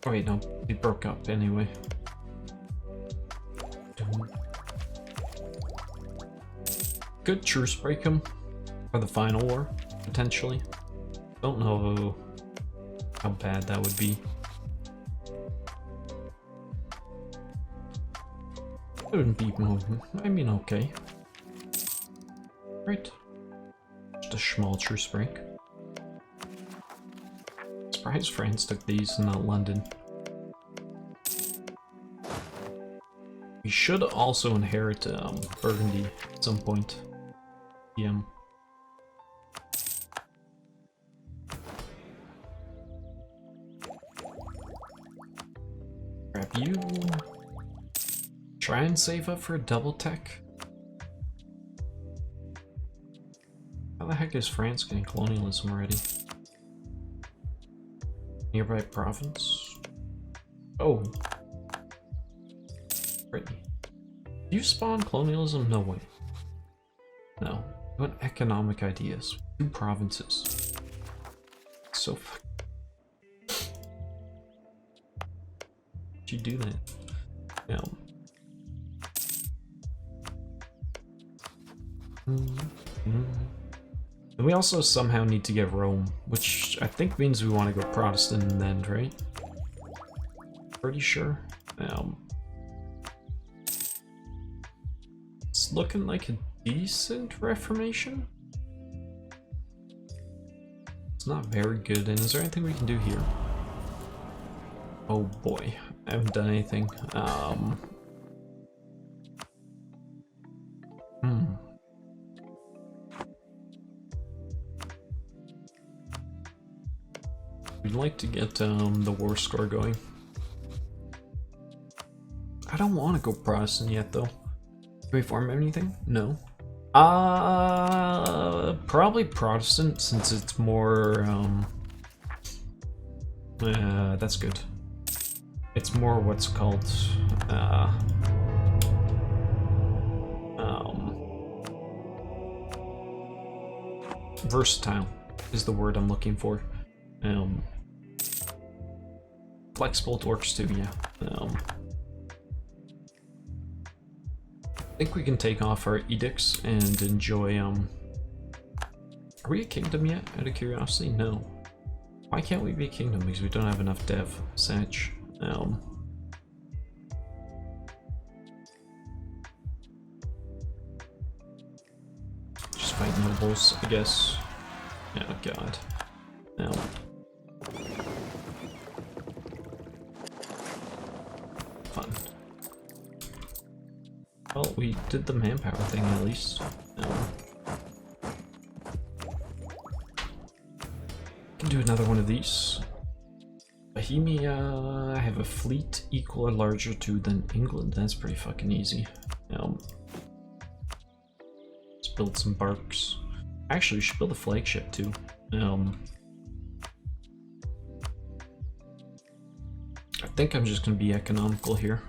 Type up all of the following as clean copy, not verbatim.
Oh wait, no, we broke up anyway. Could truce break him for the final war, potentially. Don't know how bad that would be. It wouldn't be, I mean, okay. Right. Just a small truce break. Surprised France took these and not London. We should also inherit Burgundy at some point. Yeah. Grab you. Try and save up for a double tech. How the heck is France getting colonialism already? Nearby province? Oh. Brittany. Do you spawn colonialism? No way. No. What economic ideas? 2 provinces. So fuck. Did you do that? Yeah. And we also somehow need to get Rome, which I think means we want to go Protestant in the end, right? Pretty sure. It's looking like a decent Reformation. It's not very good, and is there anything we can do here? Oh boy, I haven't done anything. We'd like to get the war score going. I don't want to go Protestant yet, though. Can we form anything? No. Probably Protestant, since it's more, that's good. It's more what's called, versatile is the word I'm looking for. Flexible works too, yeah. I think we can take off our edicts and enjoy, Are we a kingdom yet, out of curiosity? No. Why can't we be a kingdom? Because we don't have enough dev. Satch. Just fight nobles, I guess. Oh god. Fun. Well, we did the manpower thing at least. Can do another one of these. Bohemia, I have a fleet equal or larger to than England. That's pretty fucking easy. Let's build some barks. Actually, we should build a flagship too. I think I'm just gonna be economical here.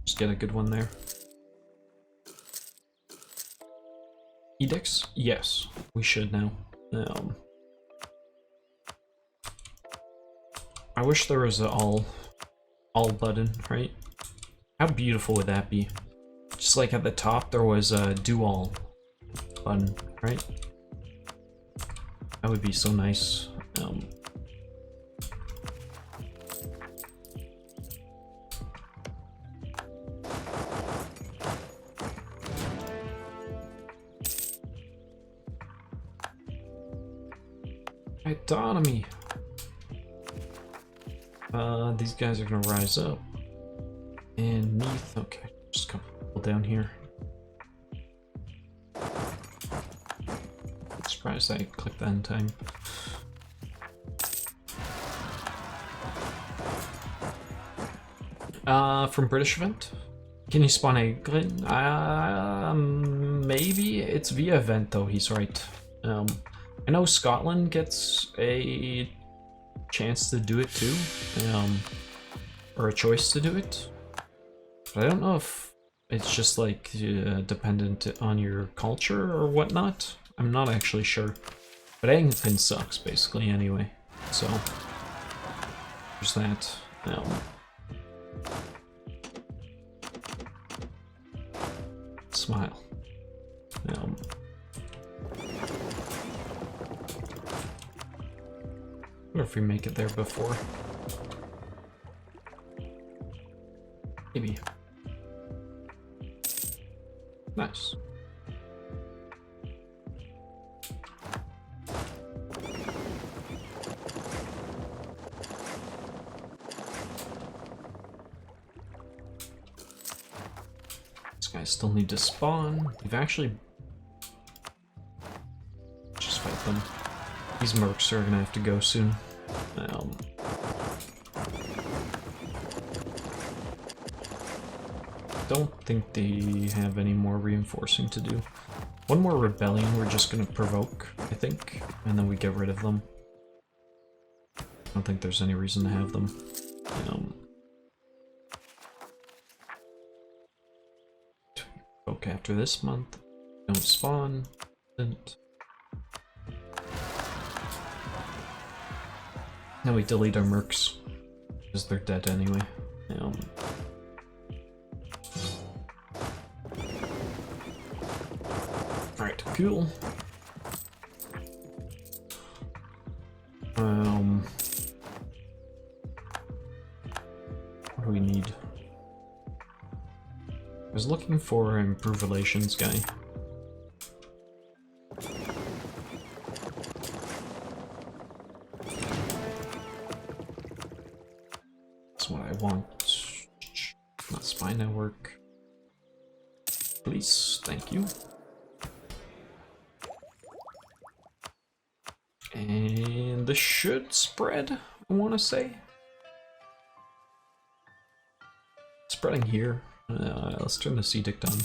Just get a good one there. Edicts? Yes, we should now. I wish there was a all button, right? How beautiful would that be? Just like at the top there was a do all button, right? That would be so nice. Autonomy. These guys are gonna rise up. And Neath, okay, just come down here. Surprised I clicked that in time. From British event? Can you spawn England? Maybe it's via event though, he's right. I know Scotland gets a chance to do it too, or a choice to do it, but I don't know if it's just like dependent on your culture or whatnot. I'm not actually sure, but Anglican sucks basically anyway, so There's that. Smile. I wonder if we make it there before. Maybe. Nice. These guys still need to spawn. We've actually... just fight them. These mercs are gonna have to go soon. Don't think they have any more reinforcing to do. One more rebellion we're just gonna provoke, I think, and then we get rid of them. I don't think there's any reason to have them. Provoke after this month. Don't spawn. Didn't. Now we delete our mercs, because they're dead anyway. Alright, cool. What do we need? I was looking for an improve relations guy. What I want. Not spy network. Please, thank you. And this should spread, I want to say. Spreading here. Let's turn the edict on.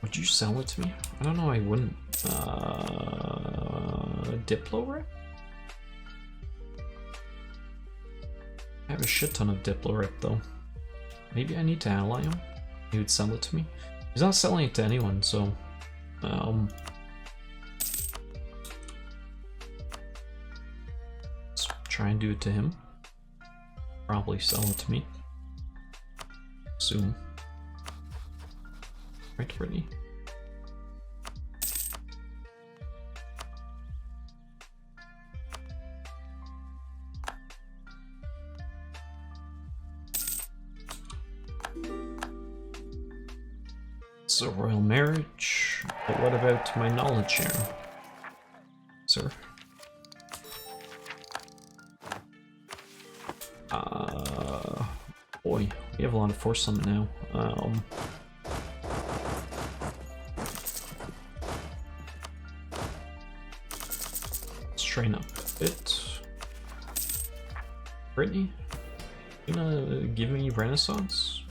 Would you sell it to me? I don't know, I wouldn't. Diplo rep? I have a shit ton of Diplo rep though. Maybe I need to ally him? He would sell it to me? He's not selling it to anyone, so... let's try and do it to him. Probably sell it to me. Soon. Right, Brittany? It's a royal marriage, but what about my knowledge sharing, sir? Boy, we have a lot of force summon now. Let's train up a bit. Brittany, you gonna give me Renaissance?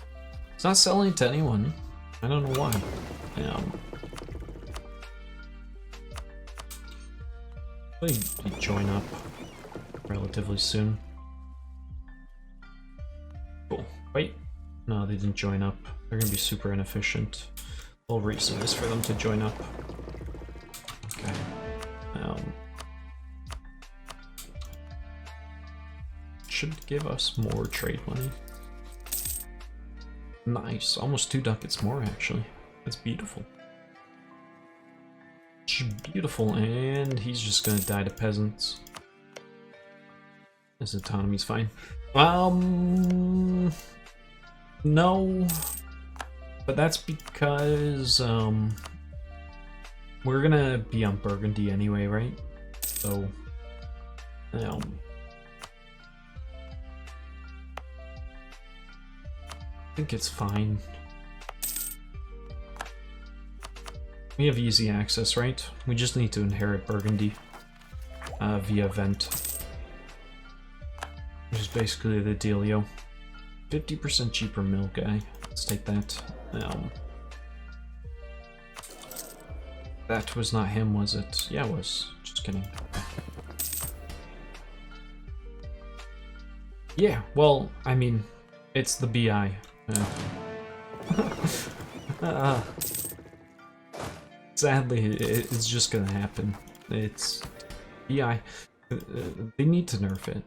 It's not selling to anyone. I don't know why. Probably join up relatively soon. Cool. Wait. No, they didn't join up. They're gonna be super inefficient. The whole reason is for them to join up. Okay. Should give us more trade money. Nice, almost 2 ducats more actually. That's beautiful. It's beautiful, and he's just gonna die to peasants. His autonomy's fine. No. But that's because, we're gonna be on Burgundy anyway, right? So, I think it's fine. We have easy access, right? We just need to inherit Burgundy via Vent. Which is basically the dealio. 50% cheaper mill guy. Let's take that. That was not him, was it? Yeah, it was. Just kidding. Yeah, well, I mean, it's the BI. Sadly, it's just gonna happen. It's BI, they need to nerf it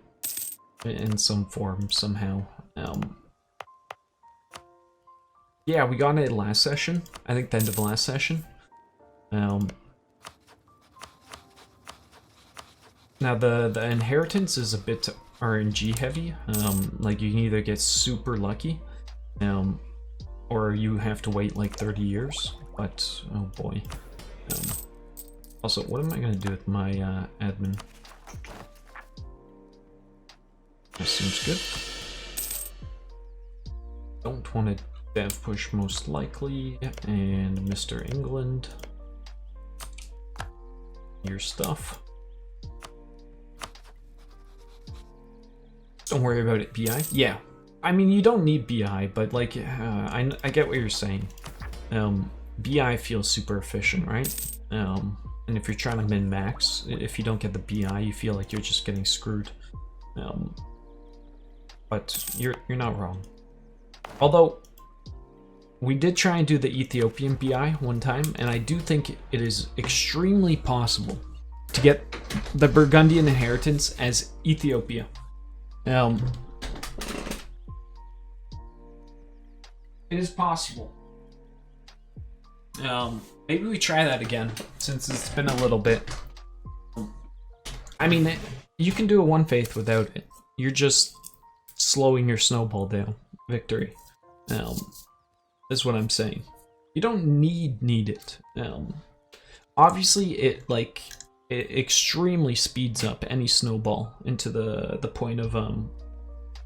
in some form somehow. Yeah, we got it last session. I think the end of last session. Now the inheritance is a bit RNG heavy. Like you can either get super lucky, or you have to wait like 30 years. But oh boy. Also, what am I gonna do with my admin? That seems good. Don't want to dev push most likely, and Mr. England. Your stuff. Don't worry about it, BI. Yeah, I mean you don't need BI, but like I get what you're saying. BI feels super efficient, right? And if you're trying to min max, if you don't get the BI, you feel like you're just getting screwed. But you're not wrong. Although we did try and do the Ethiopian BI one time, and I do think it is extremely possible to get the Burgundian inheritance as Ethiopia. It is possible. Maybe we try that again, since it's been a little bit. I mean, you can do a one faith without it. You're just slowing your snowball down. Victory. Is what I'm saying. You don't need it. Obviously, it extremely speeds up any snowball into the point of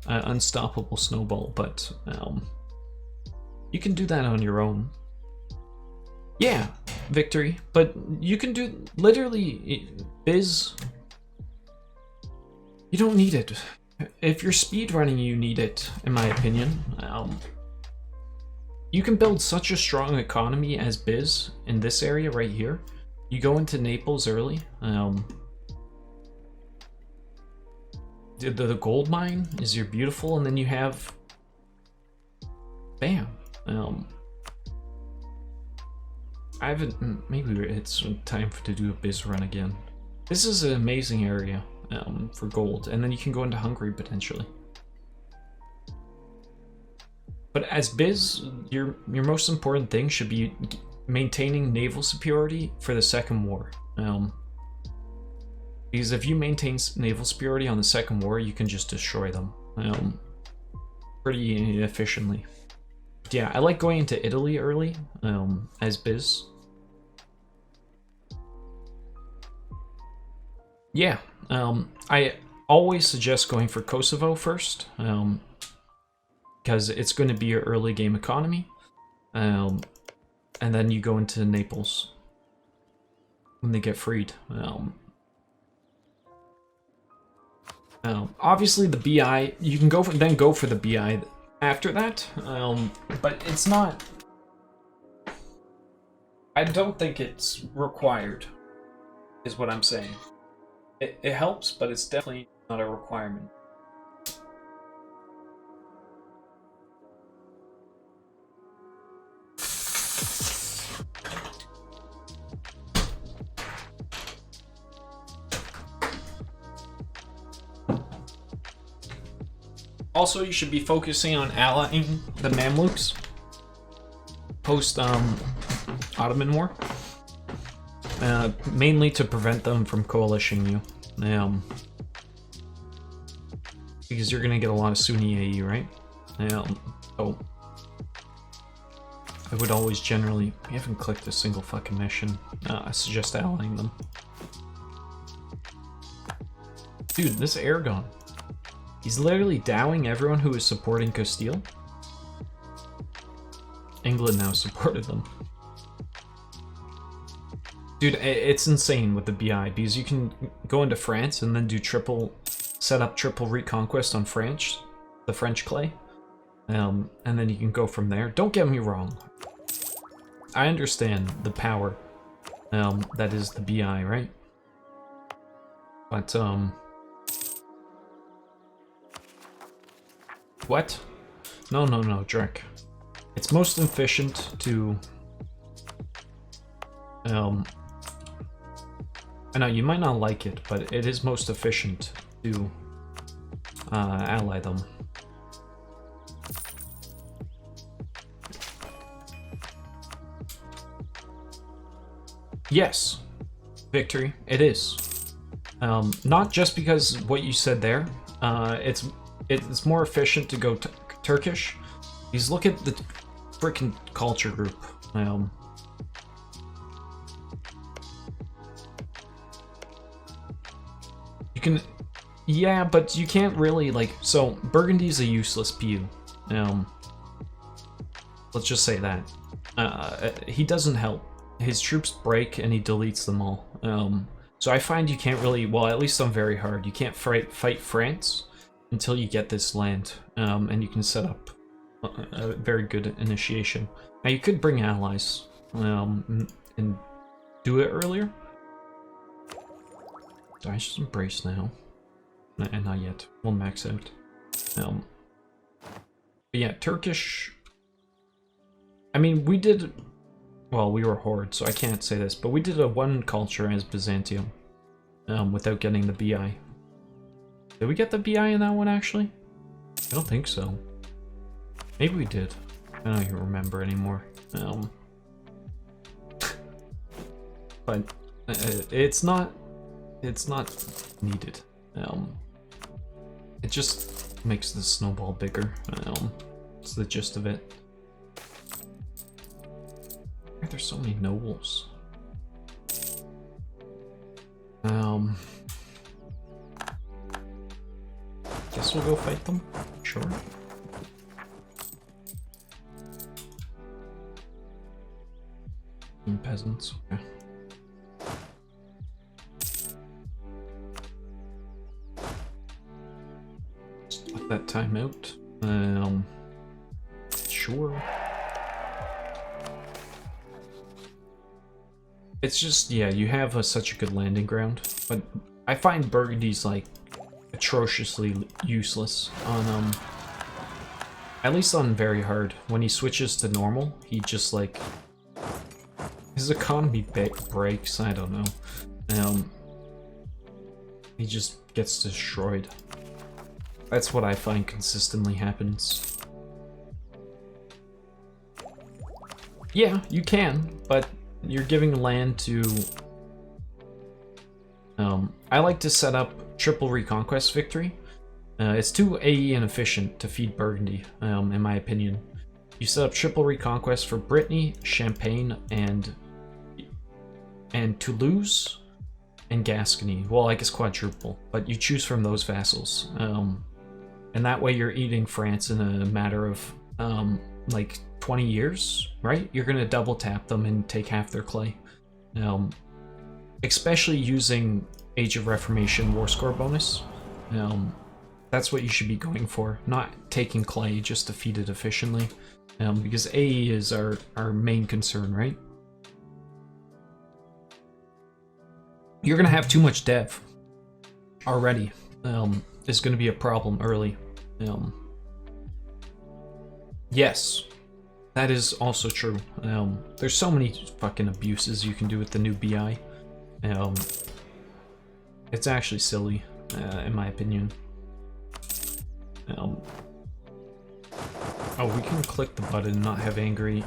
unstoppable snowball, but you can do that on your own. Yeah, victory, but you can do literally biz. You don't need it. If you're speedrunning, you need it, in my opinion. You can build such a strong economy as biz in this area right here. You go into Naples early. The gold mine is your beautiful, and then you have, bam. I haven't. Maybe it's time to do a biz run again. This is an amazing area for gold, and then you can go into Hungary potentially. But as biz, your most important thing should be maintaining naval superiority for the second war. Because if you maintain naval superiority on the second war, you can just destroy them pretty efficiently. But yeah, I like going into Italy early as biz. Yeah, I always suggest going for Kosovo first, because it's going to be your early game economy, and then you go into Naples when they get freed. Obviously the BI, you can go for the BI after that, but it's not. I don't think it's required, is what I'm saying. It helps, but it's definitely not a requirement. Also, you should be focusing on allying the Mamluks post Ottoman War, mainly to prevent them from coalitioning you, because you're gonna get a lot of Sunni AE, right? So I would always generally. I haven't clicked a single fucking mission. I suggest allying them. Dude, this Aragon. He's literally dowing everyone who is supporting Castile. England now supported them. Dude, it's insane with the BI, because you can go into France and then do set up triple reconquest on France, the French clay. And then you can go from there. Don't get me wrong. I understand the power that is the BI, right? But, what? No, Drek. It's most efficient to I know you might not like it, but it is most efficient to ally them. Yes, victory, it is. Not just because what you said there. It's more efficient to go Turkish. Because look at the freaking culture group. You can, yeah, but you can't really like. So Burgundy's a useless PU. Let's just say that. He doesn't help. His troops break and he deletes them all. So I find you can't really, well, at least on very hard, you can't fight France until you get this land, and you can set up a very good initiation. Now you could bring allies, and do it earlier. So I just embrace now, and not yet. We'll max out. But yeah, Turkish. I mean, we did. Well, we were Horde, so I can't say this, but we did a one culture as Byzantium, without getting the BI. Did we get the BI in that one, actually? I don't think so. Maybe we did. I don't even remember anymore. But it's not needed. It just makes the snowball bigger. It's the gist of it. Why are there so many nobles? Guess we'll go fight them. Sure. Peasants. Okay. Just let that time out. Sure. It's just, yeah, you have such a good landing ground, but I find Burgundy's like atrociously useless on at least on very hard. When he switches to normal, he just like his economy breaks. I don't know. He just gets destroyed. That's what I find consistently happens. Yeah, you can, but you're giving land to... I like to set up triple reconquest victory. It's too AE inefficient to feed Burgundy, in my opinion. You set up triple reconquest for Brittany, Champagne, and Toulouse, and Gascony. Well, I guess quadruple, but you choose from those vassals. And that way you're eating France in a matter of, like 20 years, right? You're gonna double tap them and take half their clay. Especially using Age of Reformation war score bonus. That's what you should be going for, not taking clay just to feed it efficiently. Because AE is our main concern, right? You're gonna have too much dev already. Is gonna be a problem early. Yes. That is also true. There's so many fucking abuses you can do with the new BI. It's actually silly, in my opinion. Oh, we can click the button and not have angry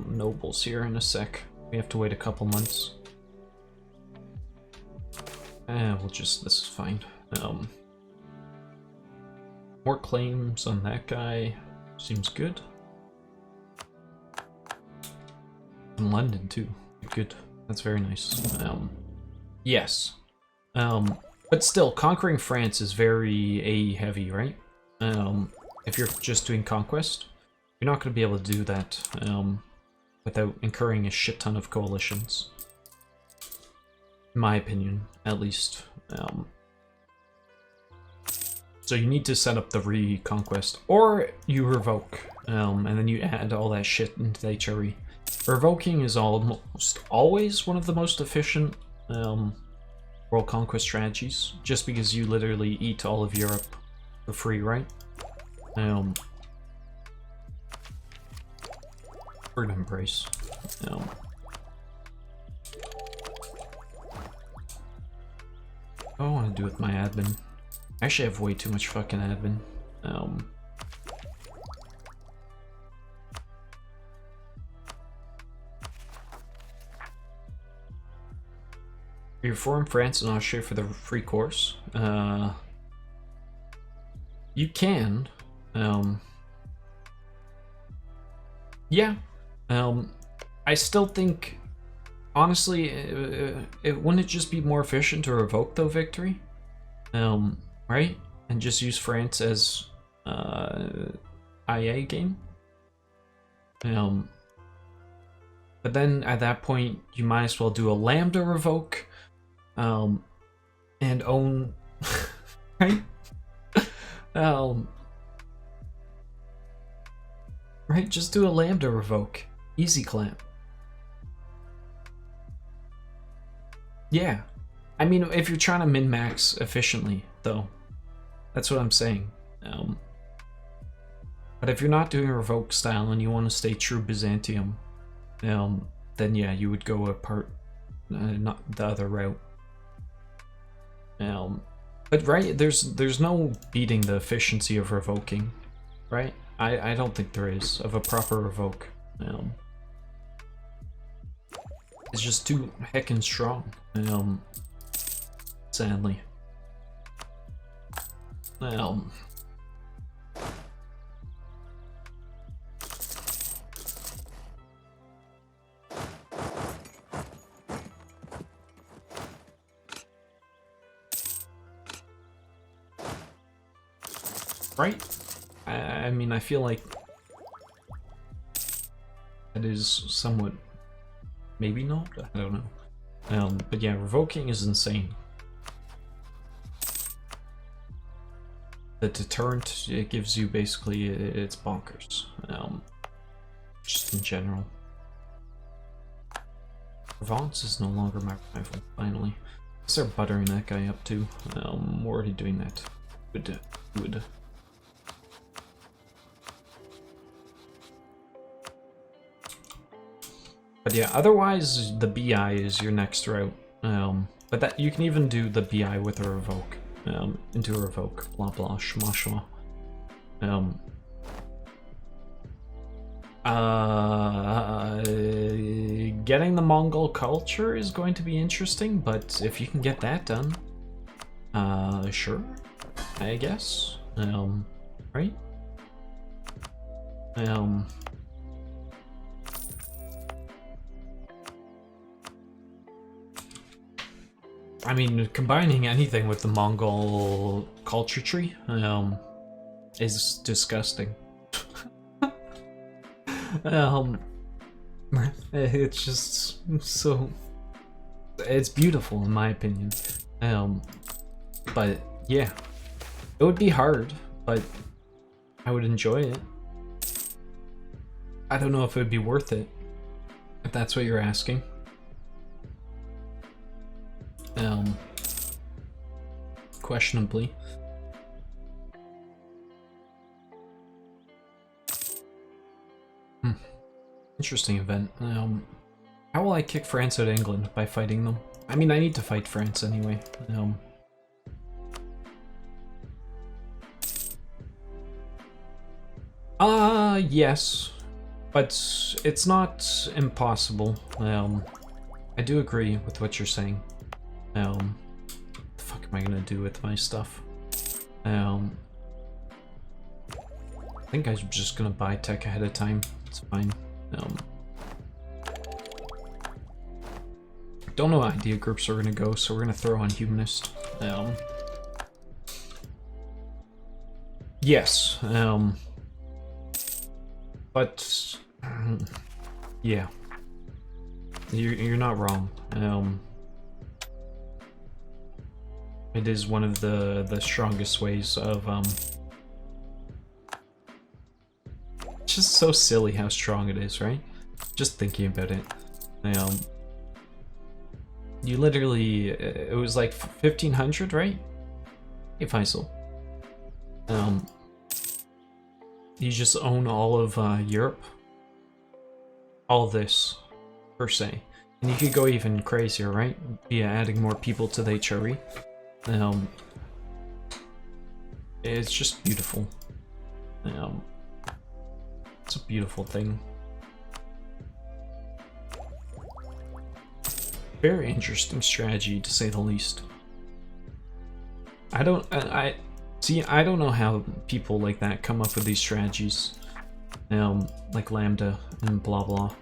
nobles here in a sec. We have to wait a couple months. We'll just, this is fine. More claims on that guy. Seems good. In London too. Good. That's very nice. Yes. But still, conquering France is very AE heavy, right? If you're just doing conquest, you're not going to be able to do that without incurring a shit ton of coalitions. In my opinion, at least. So you need to set up the reconquest, or you revoke, and then you add all that shit into the HRE. Revoking is almost always one of the most efficient world conquest strategies, just because you literally eat all of Europe for free, right? We're gonna embrace. What do I want to do with my admin? I actually have way too much fucking admin. You reform France and Austria for the free course. You can. Yeah. I still think, honestly, wouldn't it just be more efficient to revoke the victory? Right? And just use France as IA game? But then at that point, you might as well do a Lambda revoke, and own, right? Right, just do a Lambda revoke. Easy clamp. Yeah. I mean, if you're trying to min-max efficiently, though. That's what I'm saying. But if you're not doing a revoke style and you want to stay true Byzantium, then yeah, you would go not the other route. But right, there's no beating the efficiency of revoking, right? I don't think there is, of a proper revoke. It's just too heckin' strong, sadly. Right? I mean, I feel like that is somewhat, maybe not, I don't know. But yeah, revoking is insane. The deterrent it gives you, basically, it's bonkers. Just in general. Provence is no longer my rival, finally. What's their buttering that guy up to? We're already doing that. Good. But yeah, otherwise the BI is your next route. But that you can even do the BI with a revoke. Into a revoke. Blah blah shma shma. Getting the Mongol culture is going to be interesting, but if you can get that done, sure, I guess. Right? I mean, combining anything with the Mongol culture tree, is disgusting. It's just so... It's beautiful, in my opinion. But, yeah. It would be hard, but I would enjoy it. I don't know if it would be worth it, if that's what you're asking. Questionably. Interesting event. How will I kick France out of England? By fighting them? I mean, I need to fight France anyway. Yes. But it's not impossible. I do agree with what you're saying. What the fuck am I gonna do with my stuff? I think I'm just gonna buy tech ahead of time. It's fine. Don't know what idea groups are gonna go, so we're gonna throw on humanist. Yes. But yeah, you're not wrong. It is one of the strongest ways of it's just so silly how strong it is, right? Just thinking about it. You literally, it was like 1500, right? Hey, Faisal. You just own all of Europe. All this, per se. And you could go even crazier, right? Yeah, adding more people to the HRE. Um, it's just beautiful. It's a beautiful thing. Very interesting strategy, to say the least. I don't know how people like that come up with these strategies. Like Lambda and blah blah.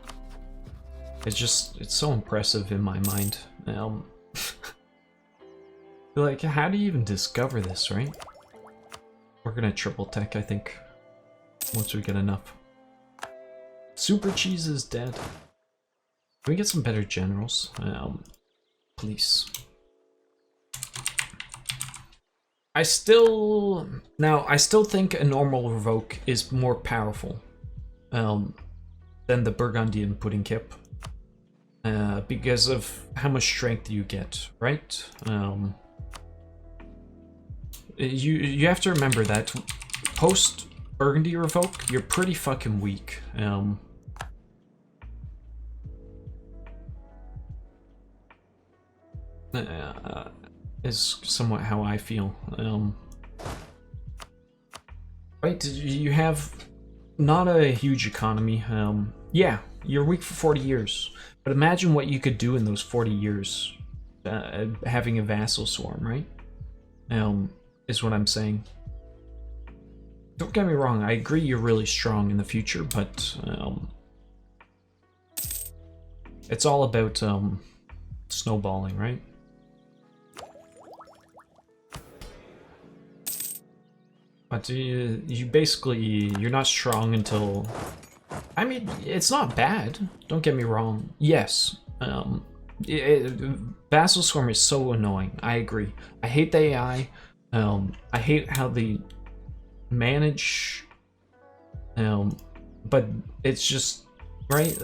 It's so impressive in my mind. Like, how do you even discover this, right? We're gonna triple tech, I think, once we get enough. Super Cheese is dead. Can we get some better generals? Please. I still think a normal Revoke is more powerful than the Burgundian Pudding Kip. Because of how much strength you get, right? You have to remember that post Burgundy Revoke, you're pretty fucking weak. Is somewhat how I feel. Right, you have not a huge economy. Yeah, you're weak for 40 years, but imagine what you could do in those 40 years, having a vassal swarm, right? Is what I'm saying. Don't get me wrong, I agree you're really strong in the future, but it's all about snowballing, right? But you basically, you're not strong until... I mean, it's not bad, don't get me wrong. Yes, Vassal Swarm is so annoying, I agree. I hate the AI, I hate how they manage, but it's just, right,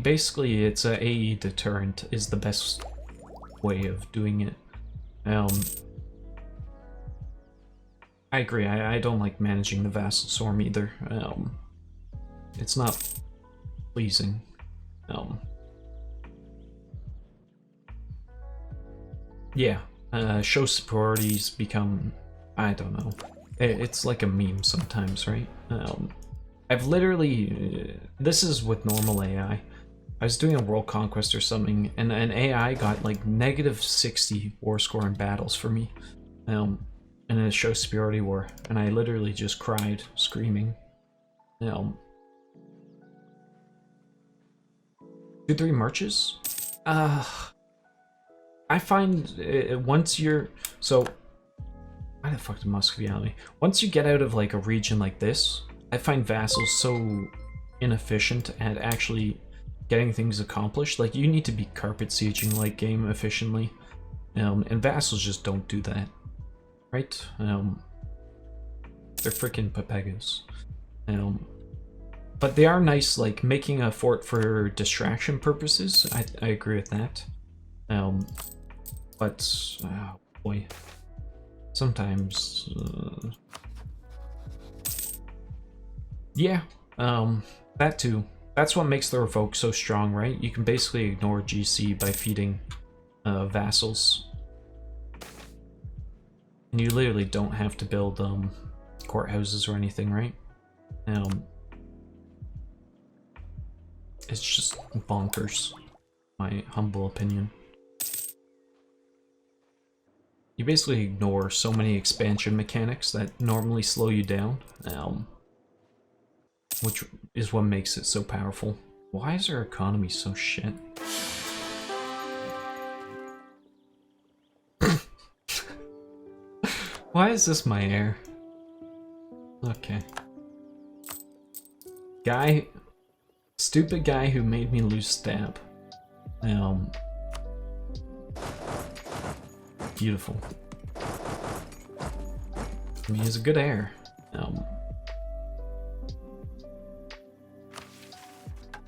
basically it's a AE deterrent is the best way of doing it. I agree, I don't like managing the Vassal Swarm either. It's not pleasing. Yeah, show superiorities become, I don't know. It's like a meme sometimes, right? I've literally, this is with normal AI. I was doing a world conquest or something, and an AI got like -60 war score in battles for me. In a show superiority war, and I literally just cried, screaming. 2-3 marches? I find once you're... So, why the fuck did Muscovy out me? Once you get out of like a region like this, I find vassals so inefficient at actually getting things accomplished. Like, you need to be carpet sieging late game efficiently, and vassals just don't do that. Right? They're freaking Pepegas. But they are nice, like, making a fort for distraction purposes. I agree with that. But, oh boy. Sometimes, yeah, that too. That's what makes the Revoke so strong, right? You can basically ignore GC by feeding vassals. And you literally don't have to build courthouses or anything, right? It's just bonkers, my humble opinion. You basically ignore so many expansion mechanics that normally slow you down, which is what makes it so powerful. Why is our economy so shit? Why is this my heir? Okay. Stupid guy who made me lose stab. Beautiful. I mean, he's a good heir.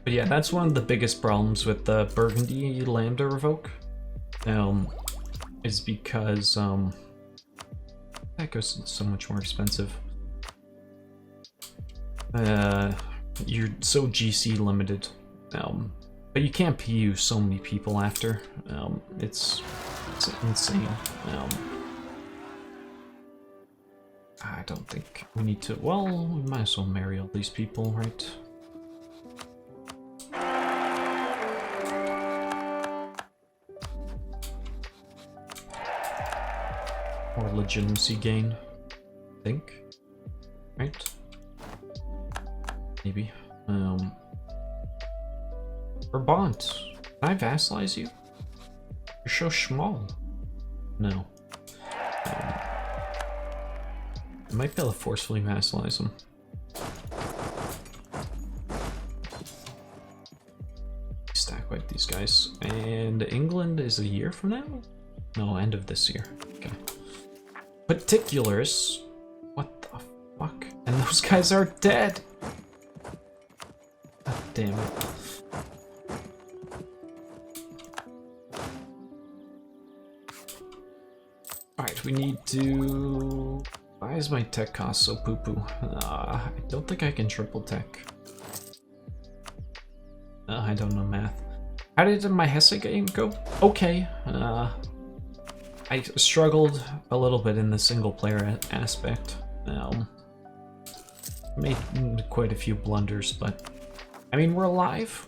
But yeah, that's one of the biggest problems with the Burgundy Lambda Revoke. Is because, that goes so much more expensive. You're so GC limited. But you can't PU so many people after. It's That's insane. I don't think we need to... Well, we might as well marry all these people, right? Or legitimacy gain, I think. Right? Maybe. Or bonds. Can I vassalize you? You're so small. No. I might be able to forcefully vassalize them. Stack wipe these guys. And England is a year from now? No, end of this year. Okay. Particulars? What the fuck? And those guys are dead! God damn it. Alright, we need to... Why is my tech cost so poo-poo? I don't think I can triple tech. I don't know math. How did my Hesse game go? Okay. I struggled a little bit in the single player aspect. Made quite a few blunders, but I mean, we're alive.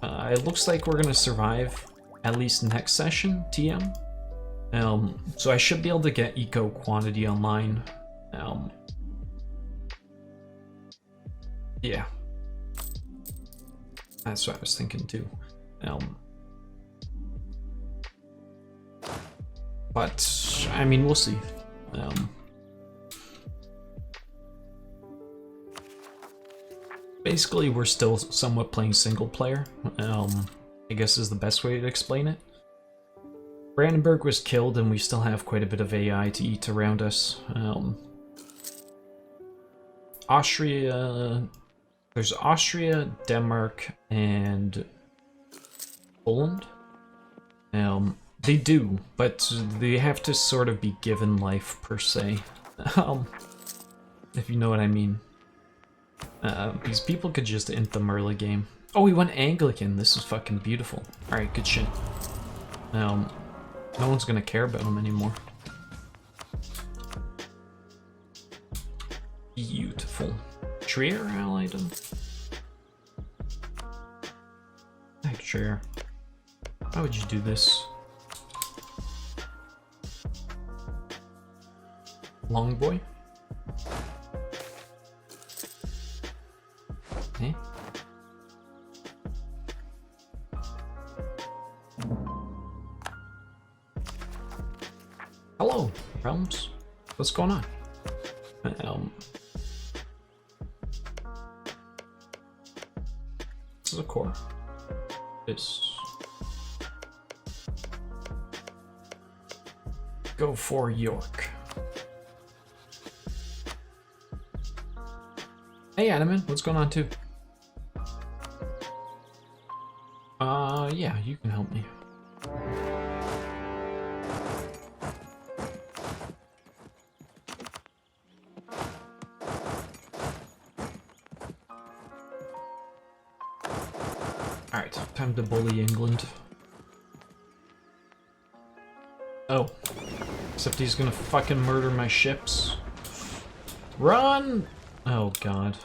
It looks like we're gonna survive at least next session, TM. So I should be able to get eco quantity online. Yeah. That's what I was thinking too. But, I mean, we'll see. Basically, we're still somewhat playing single player. I guess is the best way to explain it. Brandenburg was killed, and we still have quite a bit of AI to eat around us. Austria... There's Austria, Denmark, and Poland. They do, but they have to sort of be given life, per se. If you know what I mean. Because people could just int the early game. Oh, we went Anglican. This is fucking beautiful. Alright, good shit. No one's gonna care about him anymore. Beautiful. Trier allied him. Heck, Trier. Why would you do this? Long boy? Eh? Hello, realms. What's going on? This is a core. This. Go for York. Hey, Animan, what's going on too? Yeah, you can help me. Alright, time to bully England. Oh. Except he's gonna fucking murder my ships. Run! Oh god.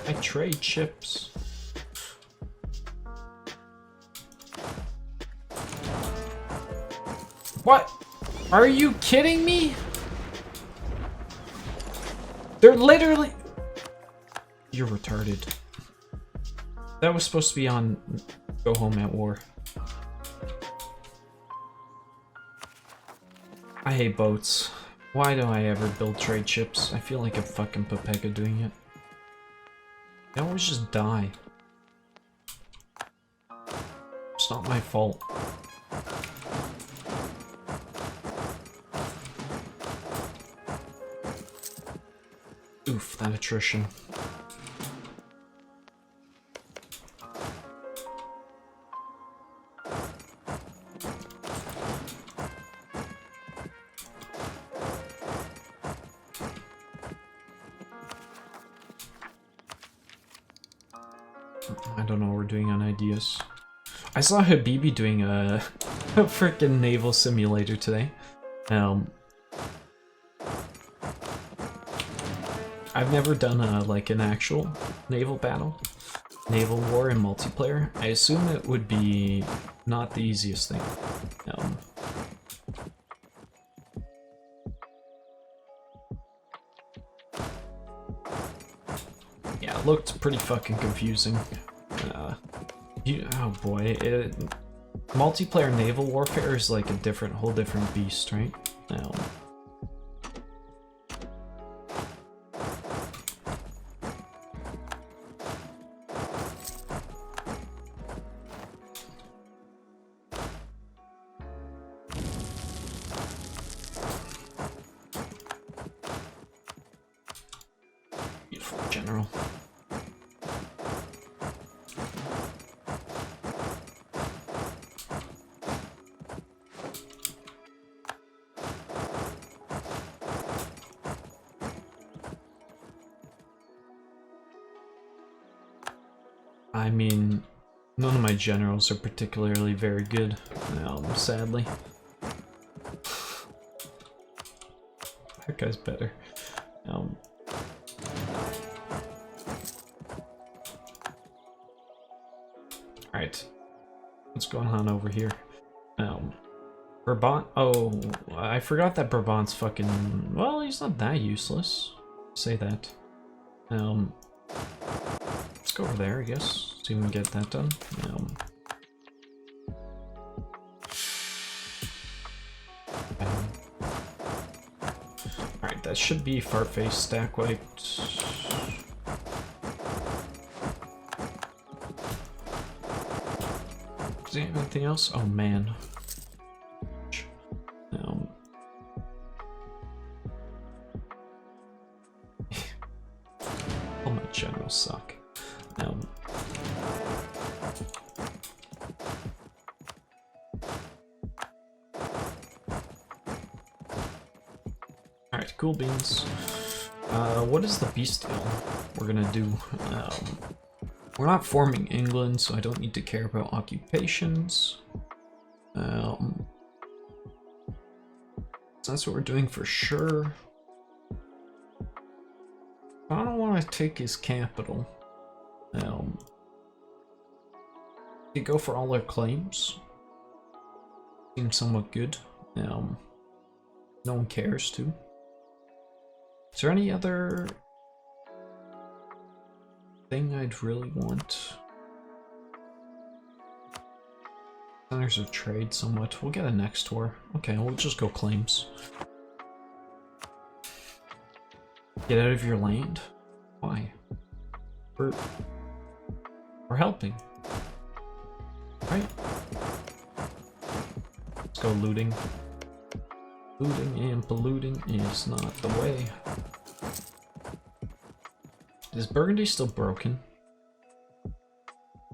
I trade chips. What? Are you kidding me? They're literally... You're retarded. That was supposed to be on Go Home at War. I hate boats. Why do I ever build trade ships? I feel like a fucking Pepega doing it. They always just die. It's not my fault. Oof, that attrition. I don't know what we're doing on ideas. I saw Habibi doing a freaking naval simulator today. I've never done like an actual naval battle, naval war in multiplayer. I assume it would be not the easiest thing. Yeah, it looked pretty fucking confusing. Oh boy, multiplayer naval warfare is like a whole different beast, right? Beautiful general. I mean, none of my generals are particularly very good, sadly. That guy's better. Alright. What's going on over here? Brabant? Oh, I forgot that Brabant's fucking... Well, he's not that useless. Say that. Let's go over there, I guess. See if we can get that done. Alright, that should be Farface stack wiped. Is there anything else? Oh man. All my generals suck. Alright, cool beans. What is the beast deal we're gonna do? We're not forming England, so I don't need to care about occupations. So that's what we're doing for sure. I don't want to take his capital. You go for all our claims. Seems somewhat good. No one cares to. Is there any other thing I'd really want? Centers of trade somewhat. We'll get a next war. Okay, we'll just go claims. Get out of your land? Why? We're helping. Right? Let's go looting. Looting and polluting is not the way. Is Burgundy still broken?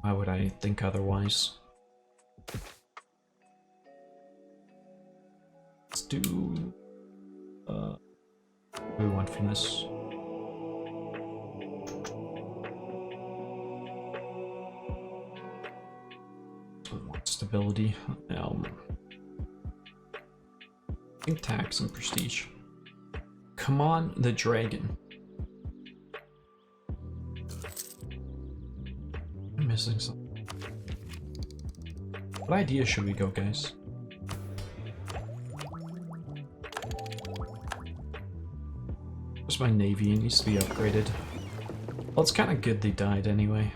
Why would I think otherwise? Let's do... what do we want from this? We want stability. I think tax and prestige. Come on, the dragon. I'm missing something. What idea should we go, guys? Where's my navy? It needs to be upgraded. Well, it's kind of good they died anyway.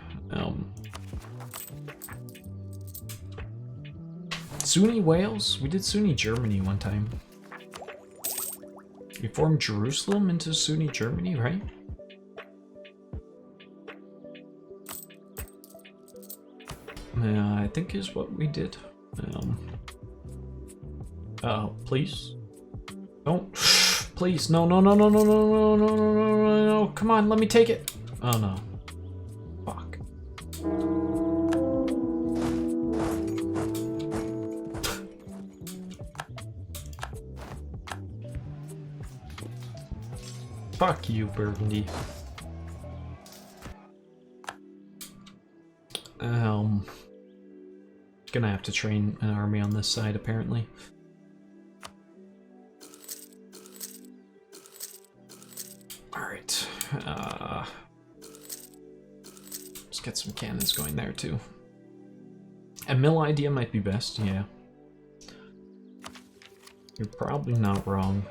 Sunni Wales? We did Sunni Germany one time. We formed Jerusalem into Sunni Germany, right? I think is what we did. Oh, please? Don't. Please, no, no, no, no, no, no, no, no, no, no, no, come on, let me take it. Oh no. Fuck. Fuck you, Burgundy. Gonna have to train an army on this side, apparently. Alright. Let's get some cannons going there, too. A mill idea might be best, yeah. You're probably not wrong.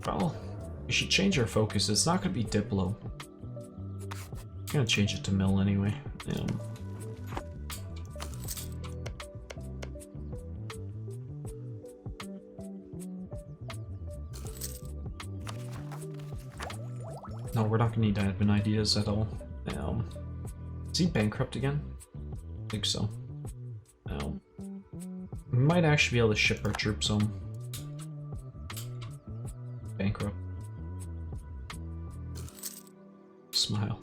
Well, we should change our focus. It's not gonna be Diplo. I'm gonna change it to mill anyway. No, we're not gonna need admin ideas at all. Is he bankrupt again? I think so. We might actually be able to ship our troops home. Bankrupt. Smile.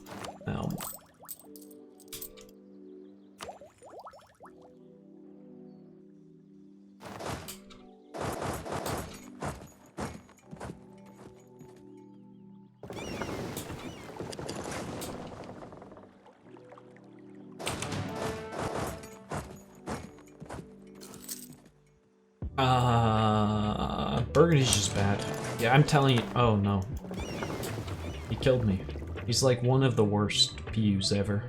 Burgundy's just bad. Yeah, I'm telling you. Oh no. He killed me. He's like one of the worst PUs ever.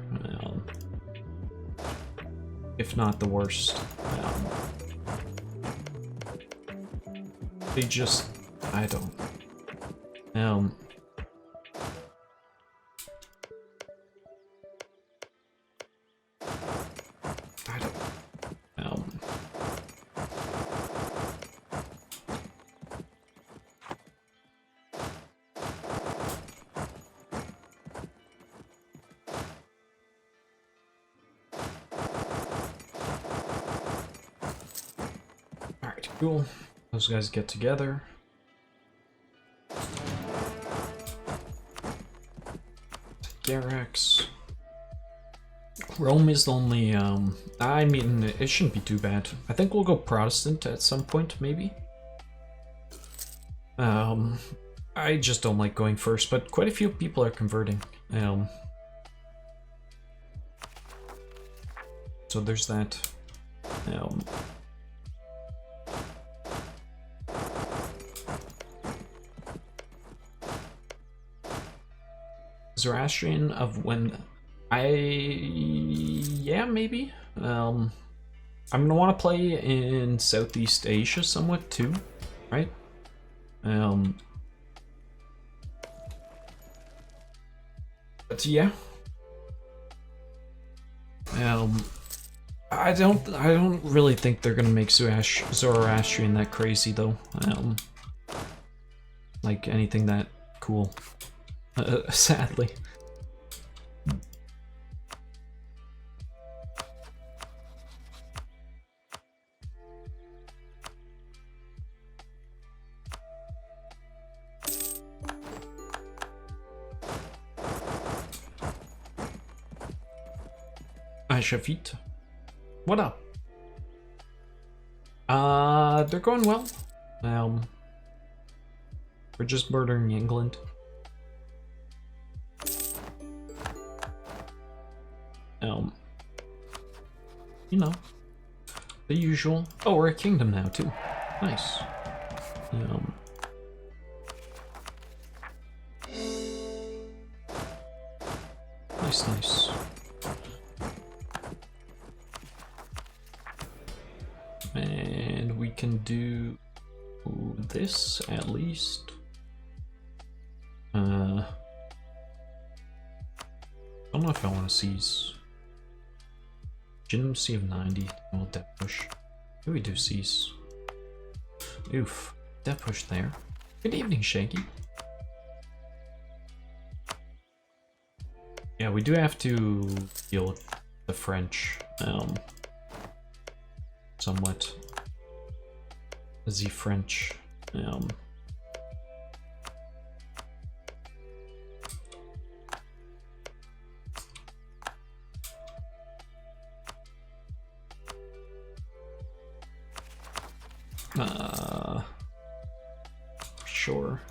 If not the worst. They just... I don't... Alright, cool. Those guys get together. Garrex. Rome is the only, I mean, it shouldn't be too bad. I think we'll go Protestant at some point, maybe. I just don't like going first, but quite a few people are converting. So there's that. Zoroastrian of when yeah, maybe. I'm gonna want to play in Southeast Asia somewhat too, right? But yeah. I don't really think they're gonna make Zoroastrian that crazy though. Like anything that cool. Sadly. Shafit. What up? They're going well. We're just murdering England. You know, the usual. Oh, we're a kingdom now too. Nice. Nice. And we can do this at least. I don't know if I want to seize. Legitimacy of 90. We'll depth push. Maybe we do seize. Oof. Depth push there. Good evening, Shaggy. Yeah, we do have to deal with the French. Somewhat. The French. Sure.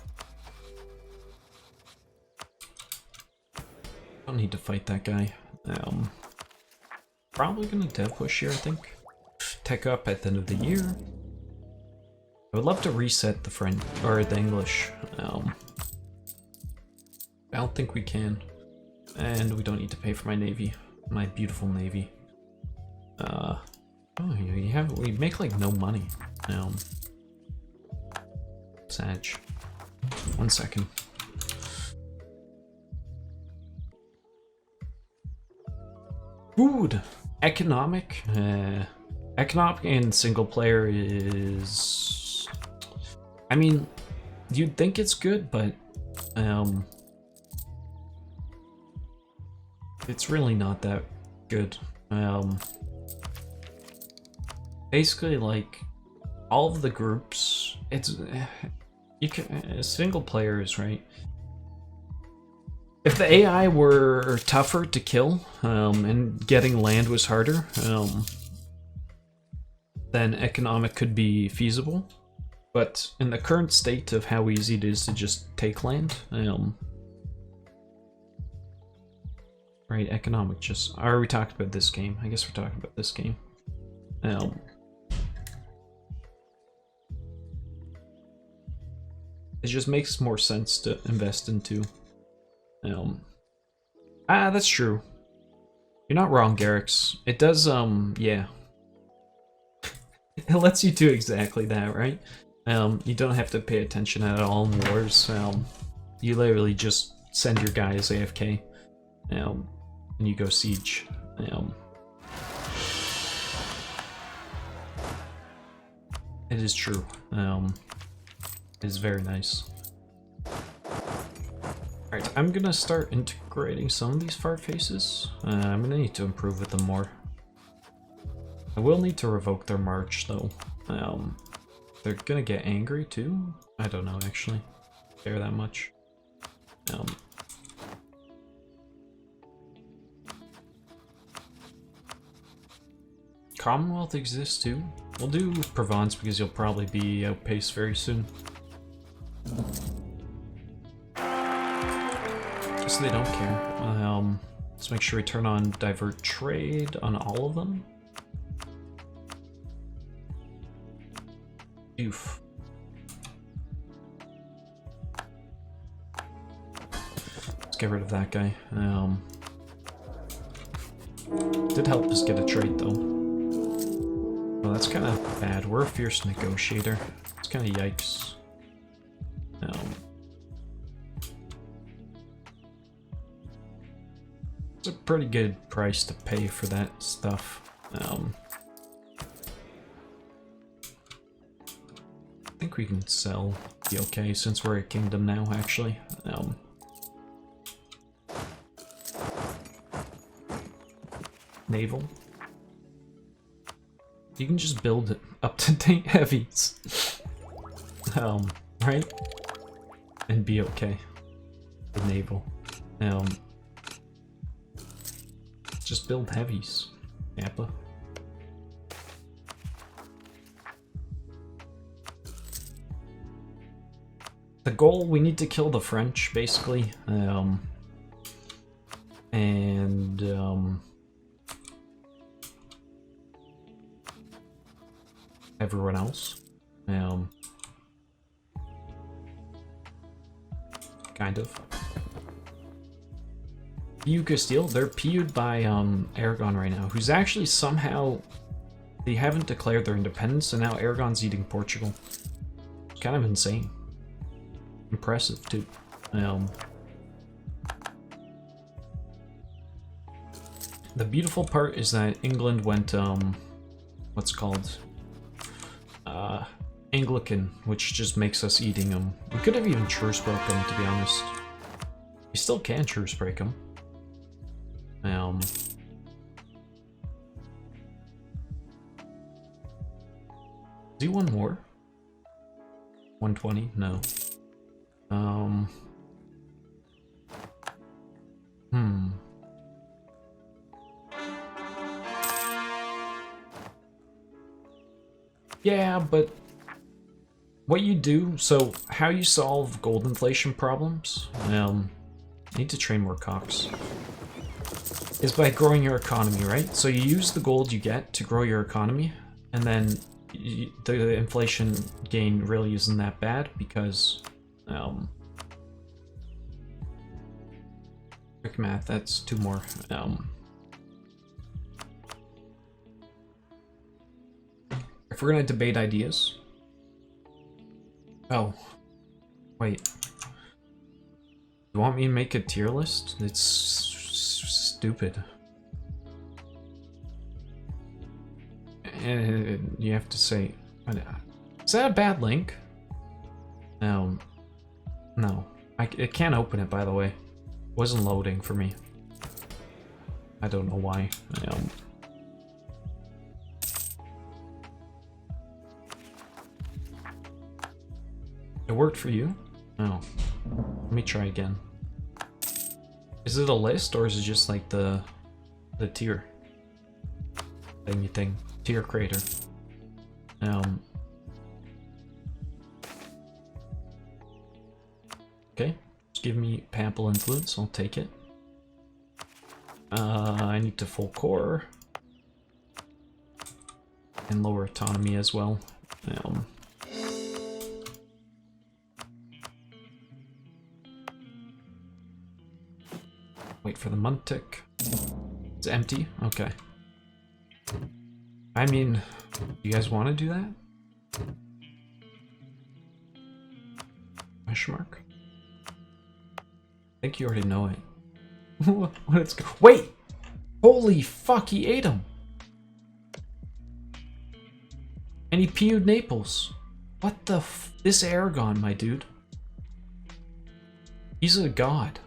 Don't need to fight that guy. Probably gonna dev push here, I think. Tech up at the end of the year. I would love to reset the French or the English. I don't think we can, and we don't need to pay for my navy, my beautiful navy. Oh, we make like no money. Sag. 1 second. Food, economic. Economic and single player is. I mean, you'd think it's good, but it's really not that good. Basically, like all of the groups, you can single players, right? If the AI were tougher to kill, and getting land was harder, then economic could be feasible. But in the current state of how easy it is to just take land, right, economic just... Are we talking about this game? I guess we're talking about this game. It just makes more sense to invest into. That's true. You're not wrong, Garrix. It does, yeah. It lets you do exactly that, right? You don't have to pay attention at all in wars. You literally just send your guys AFK, and you go siege. It is true. It is very nice. Alright, I'm gonna start integrating some of these fart faces. I'm gonna need to improve with them more. I will need to revoke their march, though. They're gonna get angry, too? I don't know, actually. Care that much. Commonwealth exists, too. We'll do Provence because you'll probably be outpaced very soon. So they don't care. Let's make sure we turn on divert trade on all of them. Oof. Let's get rid of that guy. Did help us get a trade though. Well, that's kind of bad. We're a fierce negotiator. It's kind of yikes. It's a pretty good price to pay for that stuff. I think we can sell the okay since we're a kingdom now, actually. Naval. You can just build up-to-date heavies. Right? And be okay. The naval. Just build heavies, Nappa. The goal, we need to kill the French, basically. Everyone else. Kind of. PU Castile, they're PU'd by Aragon right now, who's actually somehow... They haven't declared their independence, and now Aragon's eating Portugal. It's kind of insane. Impressive, too. The beautiful part is that England went, what's it called? Anglican, which just makes us eating them. We could have even truce broke them, to be honest. We still can truce break them. Is he one more? 120? No. Yeah, but what you do, so how you solve gold inflation problems, you need to train more cocks. is by growing your economy, right? So you use the gold you get to grow your economy, and then the inflation gain really isn't that bad because, quick math, that's 2 more. If we're gonna debate ideas, oh, wait. You want me to make a tier list? It's stupid. And you have to say, is that a bad link? No. It can't open it, by the way. It wasn't loading for me. I don't know why. It worked for you? Oh. Let me try again. Is it a list or is it just like the tier thingy thing? Tier creator. Okay. Just give me Pample influence, I'll take it. I need to full core. And lower autonomy as well. Wait for the month tick. It's empty? Okay. I mean, do you guys want to do that? Question mark? I think you already know it. Let's go. Wait! Holy fuck, he ate him! And he PU'd Naples. What the f- This Aragon, my dude. He's a god.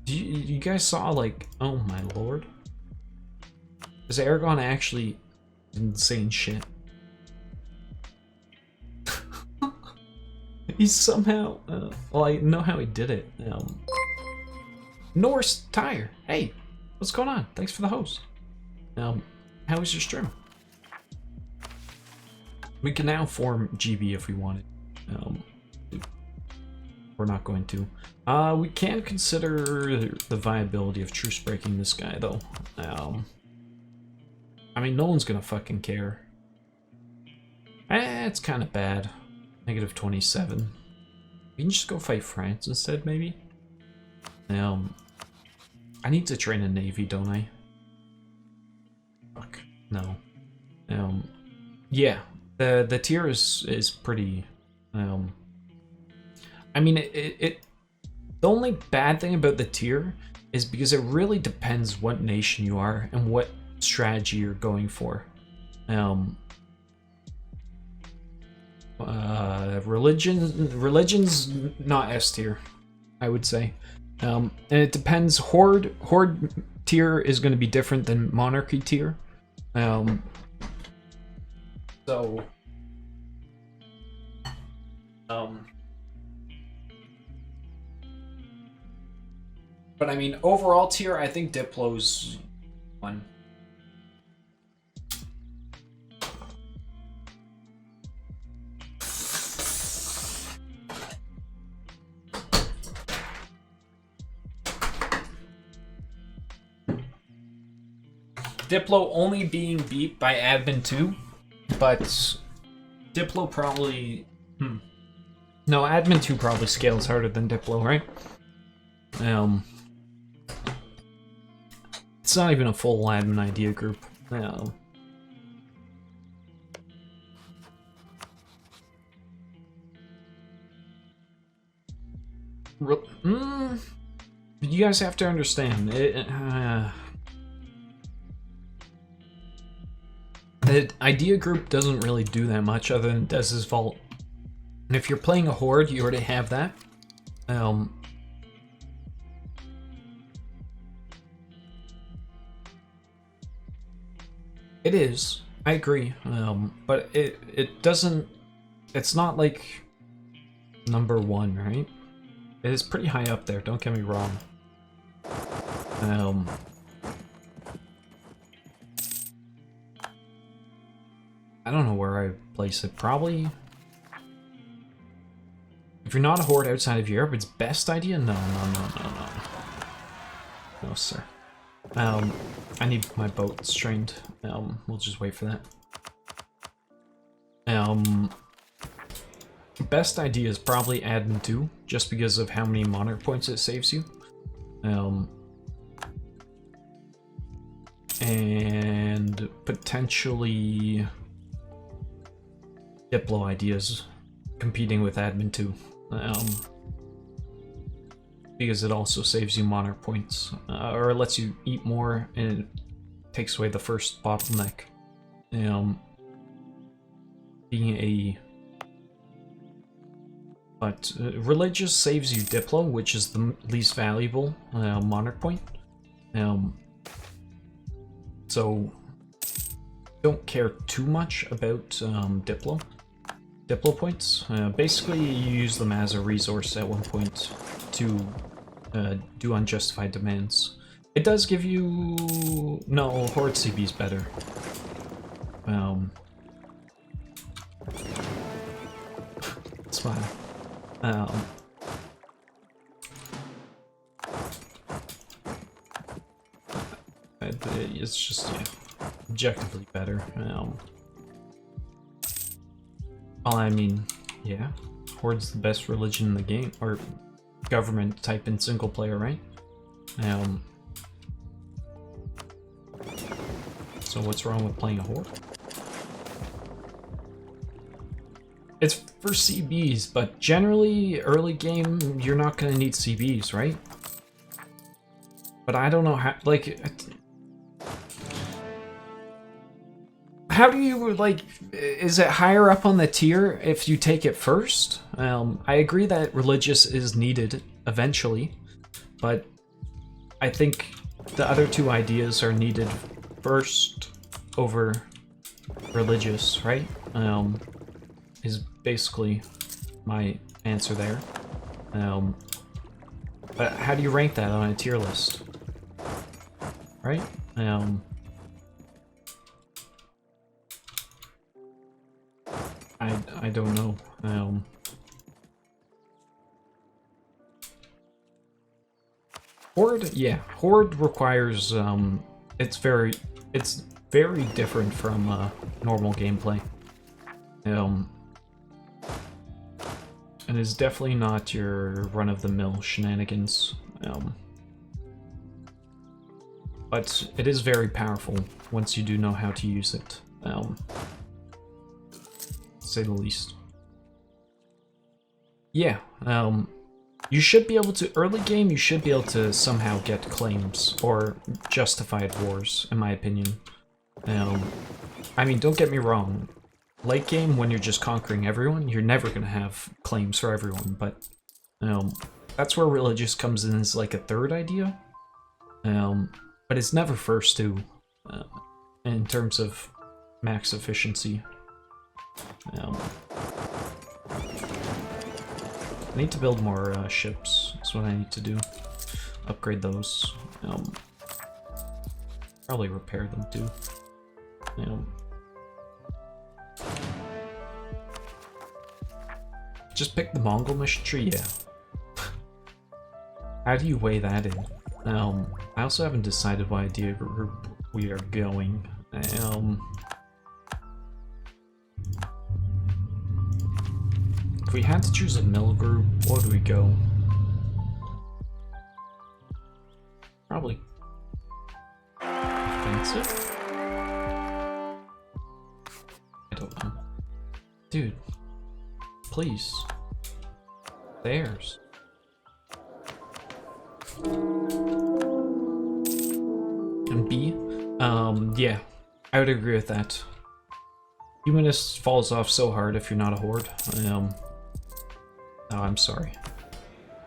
You guys saw, like, oh my lord. This Aragon actually insane shit. He's somehow, well, I know how he did it. Norse Tire, hey, what's going on? Thanks for the host. How was your stream? We can now form GB if we wanted. We're not going to. We can consider the viability of truce breaking this guy, though. I mean, no one's gonna fucking care. It's kind of bad. Negative 27. We can just go fight France instead, maybe? I need to train a navy, don't I? Fuck. No. Yeah. The tier is pretty... I mean, the only bad thing about the tier is because it really depends what nation you are and what strategy you're going for. Religion's not S tier, I would say. And it depends. Horde tier is going to be different than monarchy tier. But I mean, overall tier, I think Diplo's one. Diplo only being beat by Admin 2, but Diplo probably... No, Admin 2 probably scales harder than Diplo, right? It's not even a full admin idea group. You guys have to understand. The idea group doesn't really do that much other than Dez's Vault. And if you're playing a horde, you already have that. It is. I agree. But it doesn't... It's not like number 1, right? It is pretty high up there, don't get me wrong. I don't know where I place it. Probably If you're not a horde outside of Europe, it's best idea? No, no, no, no, no. No, sir. I need my boats trained. We'll just wait for that. Best idea is probably admin 2, just because of how many monarch points it saves you. And potentially Diplo ideas competing with admin 2. Because it also saves you monarch points, or it lets you eat more, and it takes away the first bottleneck. But religious saves you Diplo, which is the least valuable monarch point. So don't care too much about Diplo points. Basically, you use them as a resource at one point to do unjustified demands. It does give you... No, Horde CB is better. It's fine. It's just, yeah, objectively better. Well, I mean, yeah, Horde's the best religion in the game, or government type in single player, right? So what's wrong with playing a Horde? It's for CBs, but generally, early game, you're not gonna need CBs, right? But I don't know how, like... How do you, like, is it higher up on the tier if you take it first? I agree that religious is needed eventually, but I think the other two ideas are needed first over religious, right? Is basically my answer there. But how do you rank that on a tier list? Right? I don't know. Horde, yeah, Horde requires it's very different from normal gameplay. And it's definitely not your run-of-the-mill shenanigans. But it is very powerful once you do know how to use it. Say the least. Yeah, you should be able to, early game, you should be able to somehow get claims or justified wars, in my opinion. I mean, don't get me wrong, late game, when you're just conquering everyone, you're never gonna have claims for everyone, but that's where religious comes in as like a third idea. But it's never first too, in terms of max efficiency. I need to build more ships. That's what I need to do. Upgrade those. Probably repair them too. Just pick the Mongol mission tree, yeah. How do you weigh that in? I also haven't decided what idea group we are going. If we had to choose a mill group, what would we go? Probably offensive? I don't know. Dude, please. Theirs. And B? Yeah, I would agree with that. Humanist falls off so hard if you're not a horde. Oh, I'm sorry.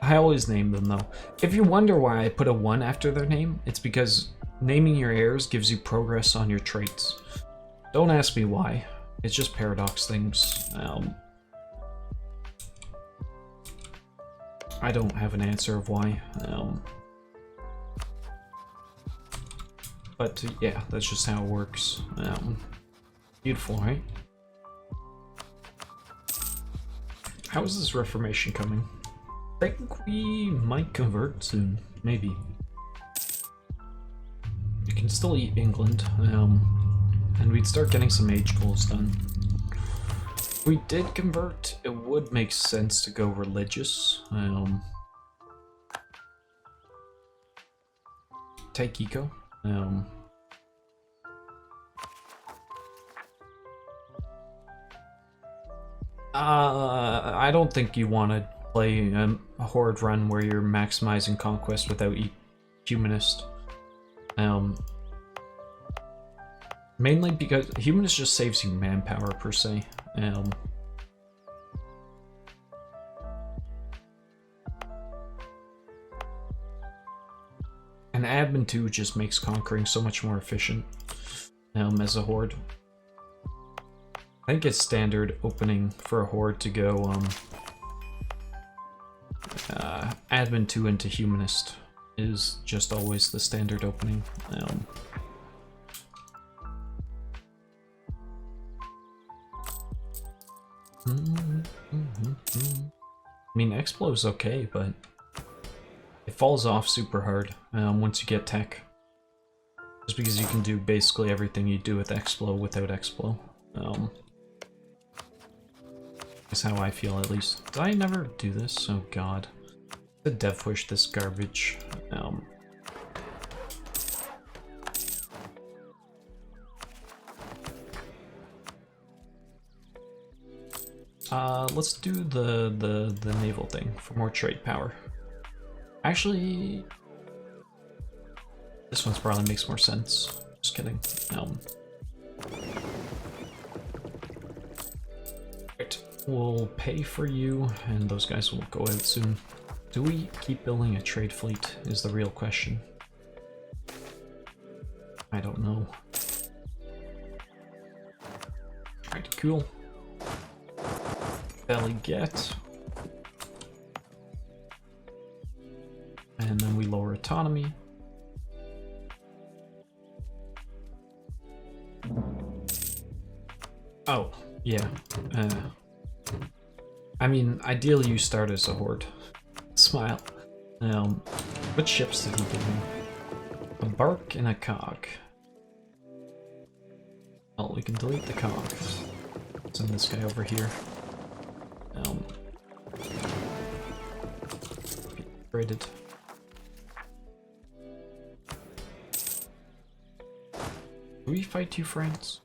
I always name them, though. If you wonder why I put a 1 after their name, it's because naming your heirs gives you progress on your traits. Don't ask me why. It's just paradox things. I don't have an answer of why. But yeah, that's just how it works. Beautiful, right? How is this Reformation coming? I think we might convert soon, maybe. We can still eat England, and we'd start getting some age goals done. If we did convert, it would make sense to go religious. Take eco. I don't think you want to play a horde run where you're maximizing conquest without humanist. Mainly because humanist just saves you manpower per se. And admin 2 just makes conquering so much more efficient as a horde. I think it's standard opening for a horde to go admin 2 into humanist is just always the standard opening. I mean, Explo is okay, but it falls off super hard once you get tech. Just because you can do basically everything you do with Explo without Explo. Is how I feel, at least. Did I never do this? Oh god. The dev push this garbage. Let's do the naval thing for more trade power. Actually, this one's probably makes more sense. Just kidding. Right, we'll pay for you, and those guys will go out soon. Do we keep building a trade fleet is the real question. I don't know. Alright, cool. Belly get. And then we lower autonomy. Oh, yeah. I mean, ideally you start as a horde. Smile. What ships did he give me? A bark and a cog. Well, we can delete the cog. Send this guy over here. Upgraded. Do we fight you, France?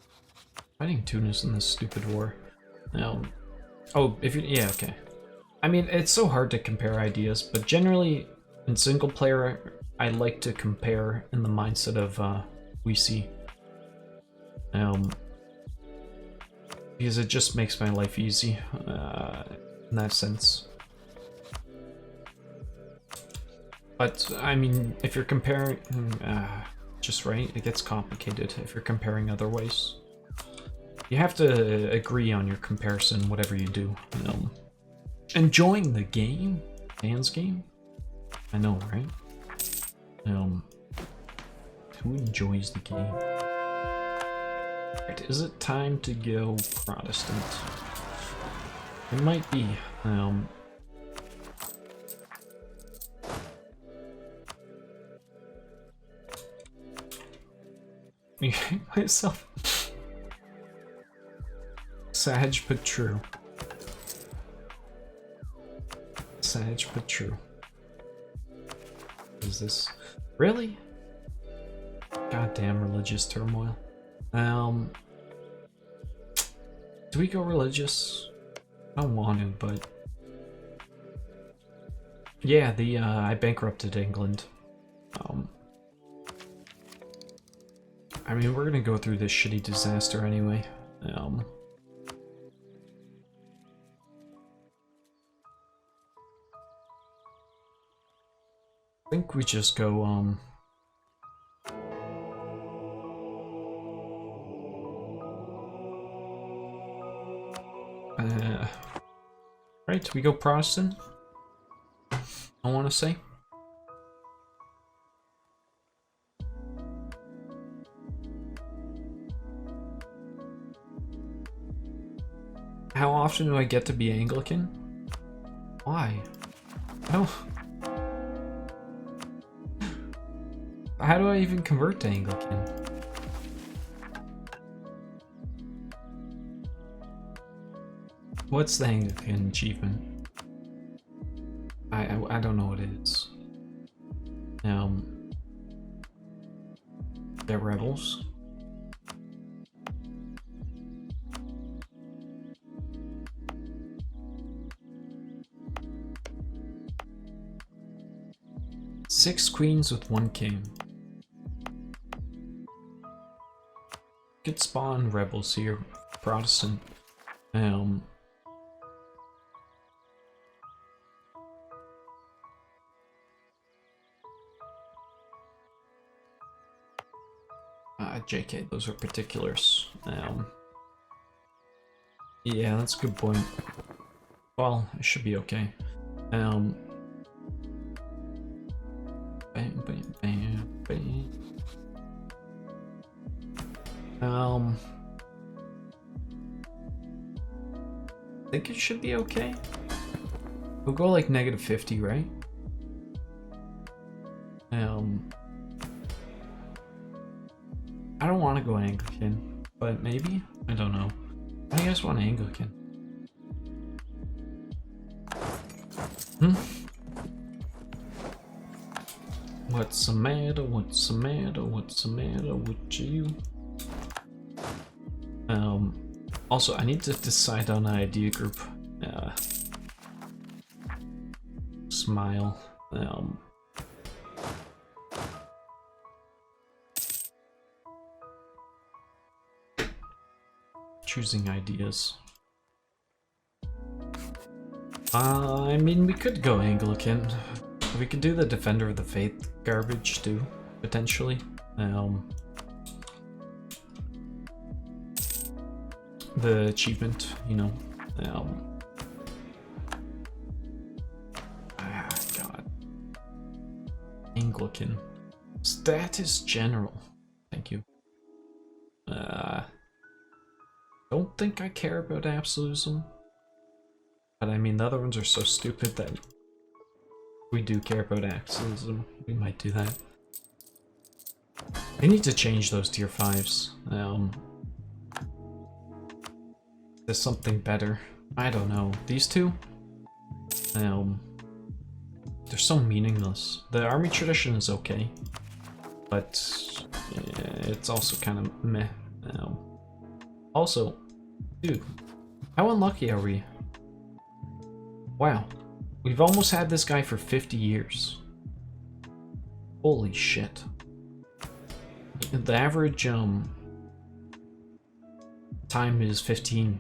Fighting Tunis in this stupid war. Oh, if you, yeah, okay. I mean, it's so hard to compare ideas, but generally, in single player, I like to compare in the mindset of, we see. Because it just makes my life easy, in that sense. But, I mean, if you're comparing, just right, it gets complicated if you're comparing other ways. You have to agree on your comparison, whatever you do. Enjoying the game? Fans game? I know, right? Who enjoys the game? Right, is it time to go Protestant? It might be. Me myself. Sag but true. Sag but true. What is this? Really? Goddamn religious turmoil. Do we go religious? I don't want to, but yeah, I bankrupted England. I mean, we're gonna go through this shitty disaster anyway. I think we just go, right, we go Protestant, I want to say. How often do I get to be Anglican? Why? Oh. How do I even convert to Anglican? What's the Anglican achievement? I don't know what it is. They're rebels. Six queens with one king. Could spawn rebels here. Protestant. JK, those are particulars. Yeah, that's a good point. Well, it should be okay. Bam, bam, bam, bam. I think it should be okay. We'll go like -50, right? I don't want to go Anglican, but maybe? I don't know. I guess want Anglican. What's the matter? What's the matter? What's the matter with you? Also, I need to decide on an idea group. Smile. Choosing ideas. I mean, we could go Anglican. We could do the Defender of the Faith garbage too, potentially. The achievement, you know. God. Anglican. Status General. Thank you. Don't think I care about absolutism. But I mean, the other ones are so stupid that we do care about absolutism. We might do that. I need to change those tier 5s. There's something better. I don't know. These two? They're so meaningless. The army tradition is okay. But it's also kind of meh. Also, dude, how unlucky are we? Wow, we've almost had this guy for 50 years. Holy shit. The average time is 15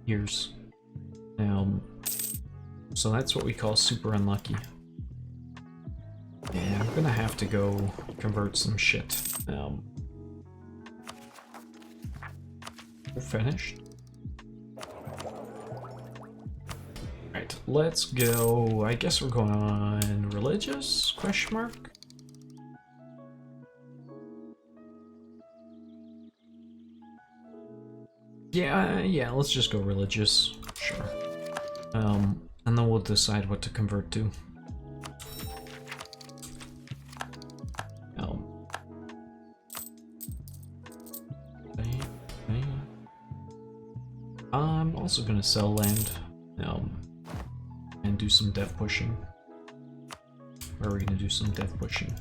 years. So that's what we call super unlucky. Yeah, I'm gonna have to go convert some shit. We're finished. Right, let's go. I guess we're going on religious? Question mark? Yeah, let's just go religious. Sure. And then we'll decide what to convert to. I'm also gonna sell land, and do some dev pushing. Where are we gonna do some dev pushing?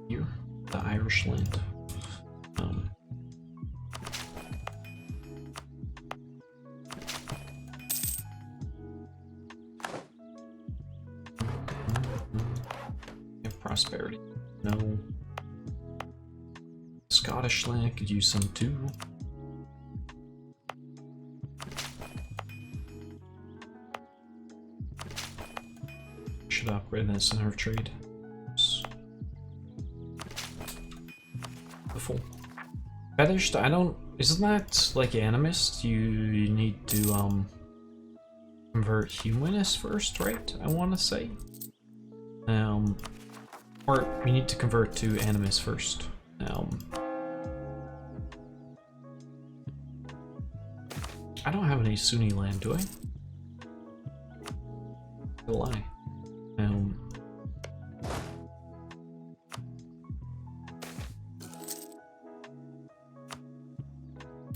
Here, the Irish land. Have prosperity. No. Scottish land could use some too. Should upgrade that center of trade. The full fetish. I don't. Isn't that like animist? You need to convert humanist first, right? I want to say. Or we need to convert to animist first. I don't have any Sunni land, do I? A lie.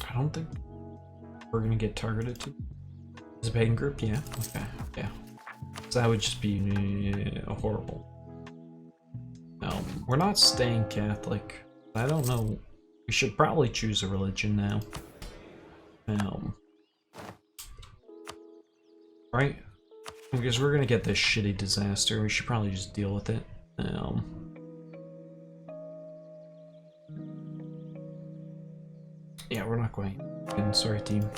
I don't think we're gonna get targeted to. Is a pagan group? Yeah. Okay. Yeah. So that would just be horrible. We're not staying Catholic. I don't know. We should probably choose a religion now. Right? Because we're gonna get this shitty disaster. We should probably just deal with it. Yeah, we're not going. Sorry, team.